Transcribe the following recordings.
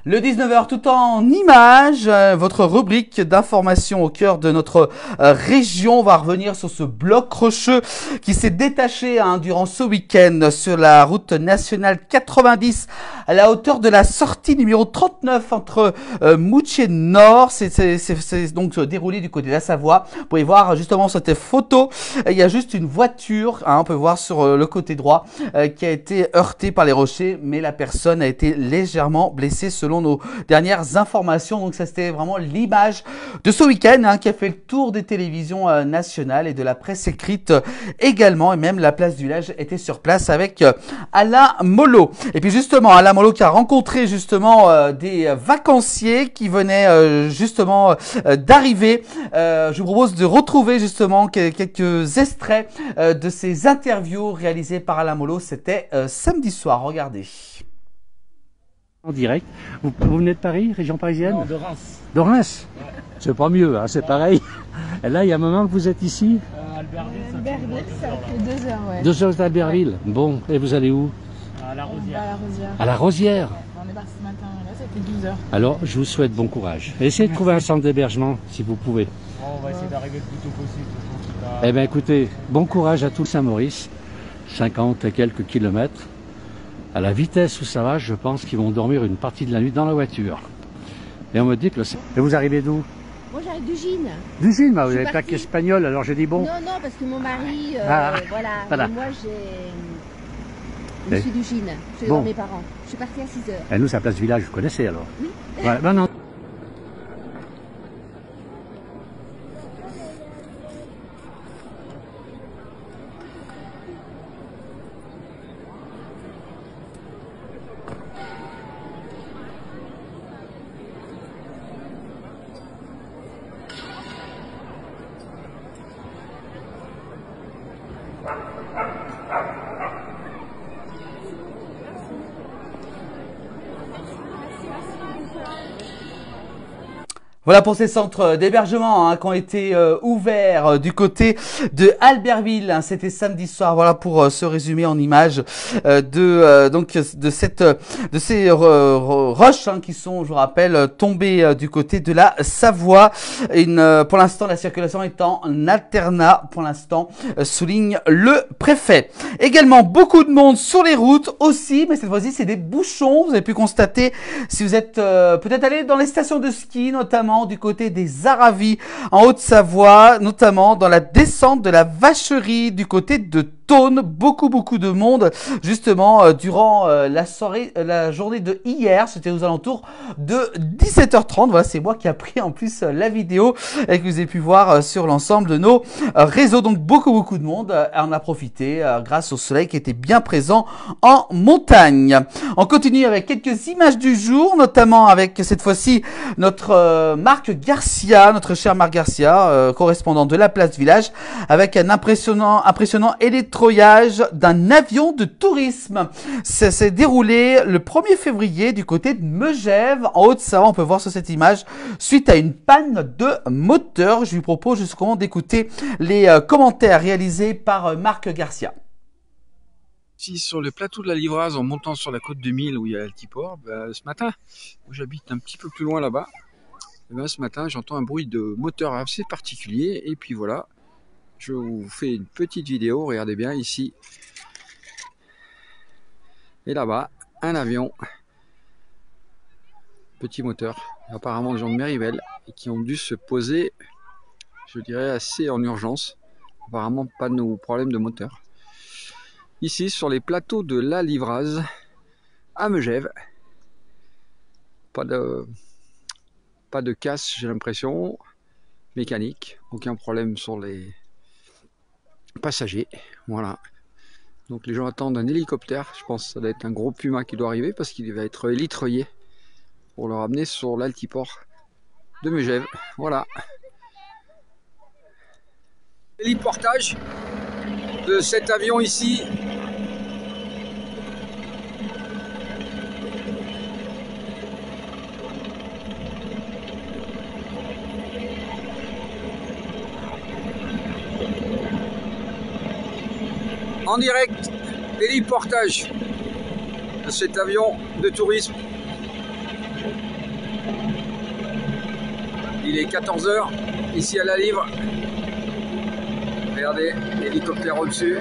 Le 19h tout en images, votre rubrique d'information au cœur de notre région. On va revenir sur ce bloc rocheux qui s'est détaché durant ce week-end sur la route nationale 90 à la hauteur de la sortie numéro 39 entre Moutier Nord. C'est donc déroulé du côté de la Savoie. Vous pouvez voir justement sur cette photo, il y a juste une voiture, on peut voir sur le côté droit, qui a été heurtée par les rochers, mais la personne a été légèrement blessée selon nos dernières informations. Donc ça, c'était vraiment l'image de ce week-end qui a fait le tour des télévisions nationales et de la presse écrite également. Et même la place du village était sur place avec Alain Molot. Et puis justement, Alain Molot qui a rencontré justement des vacanciers qui venaient justement d'arriver. Je vous propose de retrouver justement quelques extraits de ces interviews réalisées par Alain Molot. C'était samedi soir. Regardez. En direct. Vous venez de Paris, région parisienne? Non, de Reims. De Reims, Ouais. c'est pas mieux, c'est pareil. Et là, il y a un moment que vous êtes ici? Albertville, Ça fait 2 heures, ouais. 2 heures d'Albertville. Bon, et vous allez où? à la On va Rosière. à la Rosière. À la Rosière. On est parti ce matin, là ça fait 12 heures. Alors, je vous souhaite bon courage. Essayez de trouver un centre d'hébergement, si vous pouvez. Bon, on va essayer d'arriver le plus tôt possible. Eh bien, écoutez, bon courage à tout Saint-Maurice. 50 et quelques kilomètres. À la vitesse où ça va, je pense qu'ils vont dormir une partie de la nuit dans la voiture. Et on me dit que Et vous arrivez d'où? Moi j'arrive de Gine. D'usine, vous Je avez suis pas partie. qu'espagnol, alors j'ai dit bon. Non, non, parce que mon mari, Voilà. Et moi je Et- suis du Gine. Je suis Bon. dans mes parents. Je suis partie à 6 heures. Et nous, c'est la place du village, vous connaissez alors? Oui. Ouais, ben non. Voilà pour ces centres d'hébergement qui ont été ouverts du côté de Albertville. C'était samedi soir. Voilà pour ce résumé en images donc de ces roches qui sont, je vous rappelle, tombées du côté de la Savoie. Pour l'instant, la circulation est en alternat. Pour l'instant, souligne le préfet. Également beaucoup de monde sur les routes aussi, mais cette fois-ci c'est des bouchons. Vous avez pu constater si vous êtes peut-être allé dans les stations de ski notamment du côté des Aravis en Haute-Savoie, notamment dans la descente de la Vacherie du côté de Thônes. Beaucoup de monde justement durant la journée de hier. C'était aux alentours de 17h30. Voilà, c'est moi qui a pris en plus la vidéo et que vous avez pu voir sur l'ensemble de nos réseaux. Donc beaucoup de monde en a profité grâce au soleil qui était bien présent en montagne. On continue avec quelques images du jour, notamment avec cette fois-ci notre Marc Garcia, notre cher Marc Garcia, correspondant de la place Village, avec un impressionnant électroyage d'un avion de tourisme. Ça s'est déroulé le 1er février du côté de Megève, en Haute-Savoie. On peut voir sur cette image, suite à une panne de moteur. Je lui propose justement d'écouter les commentaires réalisés par Marc Garcia. Ici sur le plateau de la Livraze, en montant sur la côte de Mille où il y a Altiport, ce matin, où j'habite un petit peu plus loin là-bas, ce matin j'entends un bruit de moteur assez particulier et puis voilà, je vous fais une petite vidéo, regardez bien ici et là-bas, un avion, petit moteur, apparemment des gens de Méribel et qui ont dû se poser, je dirais assez en urgence, apparemment pas de problème de moteur. Ici sur les plateaux de la Livraze à Megève, pas de casse, j'ai l'impression, mécanique, aucun problème sur les passagers, voilà. Donc les gens attendent un hélicoptère, je pense que ça doit être un gros Puma qui doit arriver parce qu'il va être élitreuillé pour le ramener sur l'Altiport de Megève, voilà. Héliportage de cet avion ici. En direct, héliportage de cet avion de tourisme Il est 14 h ici à la Livre. Regardez, hélicoptère au-dessus.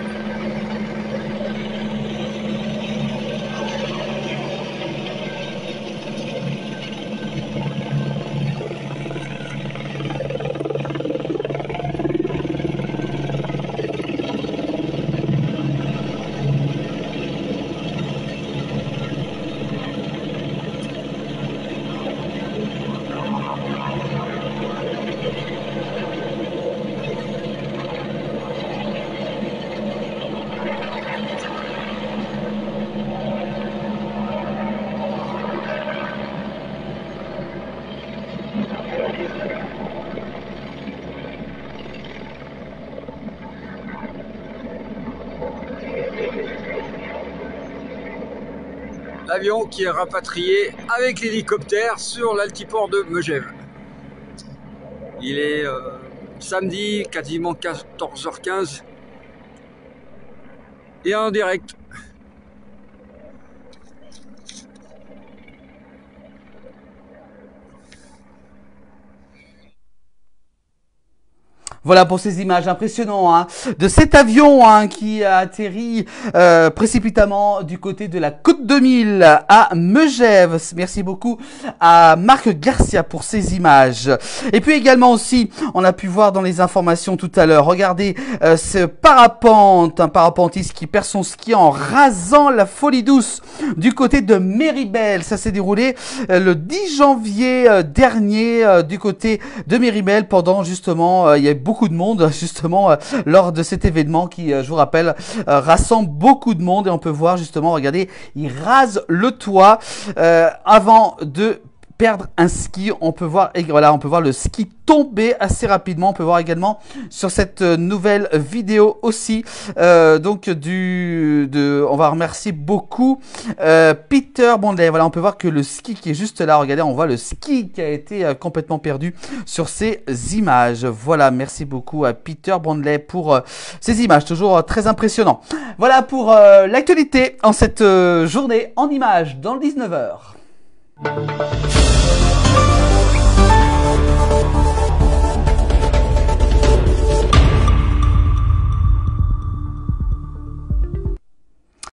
L'avion qui est rapatrié avec l'hélicoptère sur l'altiport de Megève. Il est samedi, quasiment 14 h 15 et en direct. Voilà pour ces images impressionnantes de cet avion qui a atterri précipitamment du côté de la Côte 2000 à Megève. Merci beaucoup à Marc Garcia pour ces images. Et puis également aussi, on a pu voir dans les informations tout à l'heure, regardez ce parapente, un parapentiste qui perd son ski en rasant la folie douce du côté de Méribel. Ça s'est déroulé le 10 janvier dernier du côté de Méribel pendant justement, il y a beaucoup de monde justement lors de cet événement qui, je vous rappelle, rassemble beaucoup de monde et on peut voir justement, regardez, il rase le toit avant de perdre un ski. On peut voir, et voilà, on peut voir le ski tomber assez rapidement. On peut voir également sur cette nouvelle vidéo aussi. Donc on va remercier beaucoup Peter Bondley. Voilà, on peut voir que le ski qui est juste là, regardez, on voit le ski qui a été complètement perdu sur ces images. Voilà, merci beaucoup à Peter Bondley pour ces images, toujours très impressionnant. Voilà pour l'actualité en cette journée en images dans le 19 h.